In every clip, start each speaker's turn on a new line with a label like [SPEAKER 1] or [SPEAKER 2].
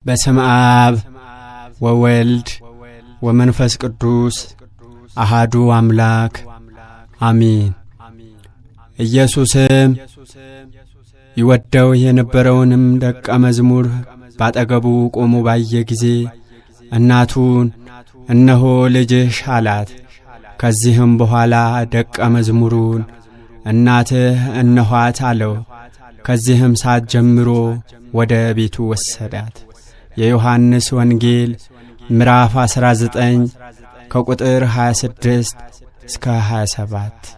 [SPEAKER 1] በስመ አብ ወወልድ ወመንፈስ ቅዱስ አሐዱ አምላክ አሜን። ኢየሱስም ይወደው የነበረውንም ደቀ መዝሙር ባጠገቡ ቆሞ ባየ ጊዜ እናቱን እነሆ ልጅሽ አላት። ከዚህም በኋላ ደቀ መዝሙሩን እናትህ እነኋት አለው። ከዚህም ሰዓት ጀምሮ ወደ ቤቱ ወሰዳት። የዮሐንስ ወንጌል ምዕራፍ 19 ከቁጥር 26 እስከ 27።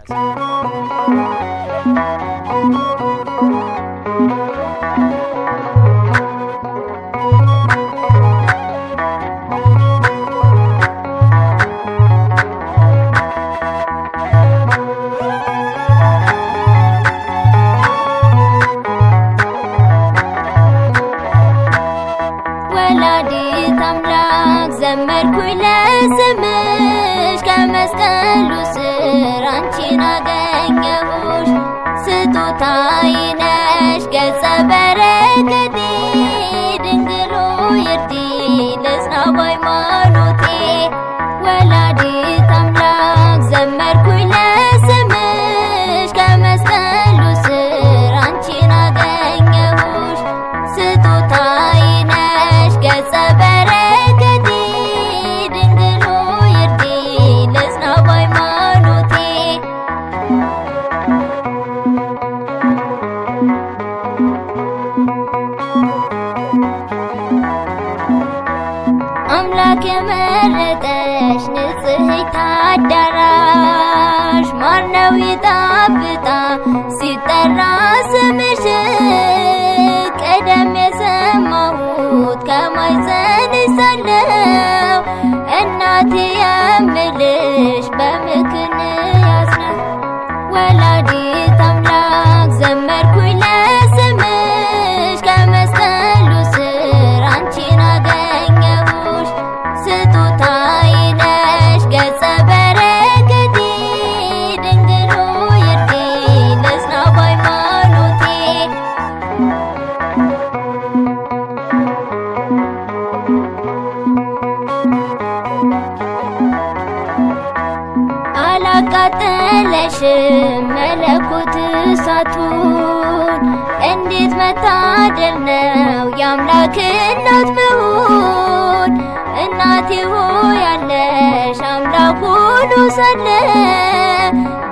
[SPEAKER 2] ዘመርኩኝ ለስምሽ ከመስቀሉ ስር አንቺን አገኘሁሽ። ስጦታዬ ነሽ ገጸ በረከቴ ድንግሎ ይርዲ ልጽና በሃይማኖቴ። ወላዲተ አምላክ ዘመርኩኝ ለስምሽ ከመስቀሉ ስር አንቺን አገኘሁሽ። ስጦታዬ ነሽ ገጸ በረከቴ አምላክ የመረጠሽ ንጽሕት አዳራሽ ማር ነው ይጣፍጣ ሲጠራ ስምሽ። ቀደም የሰማሁት ከማኅፀንሽ ሳለሁ እናቴ የምልሽ በምክንያት ነው። ወላዲተ አምላክ ዘመርኩኝ ለስምሽ ከመስቀሉ ስር አንቺን አገኘሁሽ። ስጦታዬ ነሽ ገጸ በረከቴ ድንግሎ ይርዲ ልጽና በሃይማኖቴ። አላቃጠለሽም መለኮት እሳቱን እንዴት መታደል ነው የአምላክ እናት መሆን። እናቴ ሆይ ያለሽ አምላክ ሆኖ ሳለ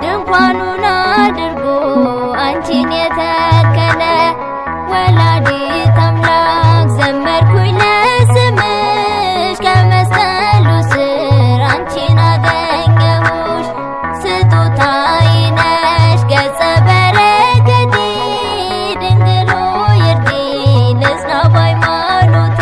[SPEAKER 2] ድንኳኑን አድርጎ አንቺን የተከለ። ወላዲተ አምላክ ዘመርኩኝ ለስምሽ ከመስቀሉ ስር አንቺን አገኘሁሽ። ስጦታዬ ነሽ ገጸ በረከቴ ድንግሎ ይርዲ ልጽና በሃይማኖቴ።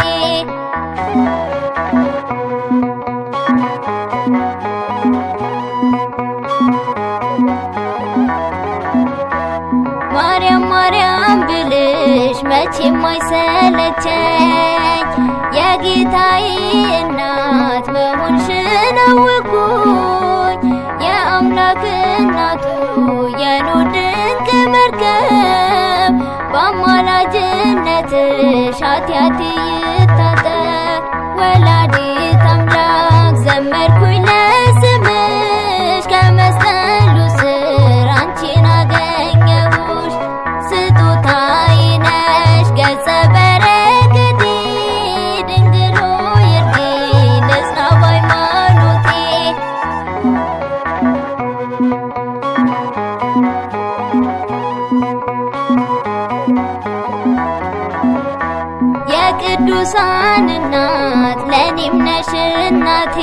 [SPEAKER 2] ማርያም ማርያም ብልሽ መቼም አይሰለቸኝ የጌታዬ እናት መሆንሽን አወቅኩኝ። የአምላክ እናቱ የኖህ ድንቅ መርከብ በአማላጅነትሽ ኃጢአቴ ይታጠብ። ወላዲተ አምላክ ዘመርኩኝ ለስምሽ ከመስቀሉ ስር አንቺን አገኘሁሽ። ስጦታዬ ነሽ ገጸ በረከቴ ድንግሎ ይርዲ ልጽና በሃይማኖቴ። የቅዱሳን እናት ለኔም ነሽ እናቴ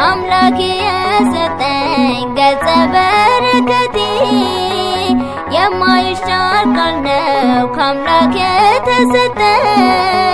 [SPEAKER 2] አምላክ የሰጠኝ ገጸ በረከቴ። የማይሻር ቃል ነው ከአምላክ የተሰጠኝ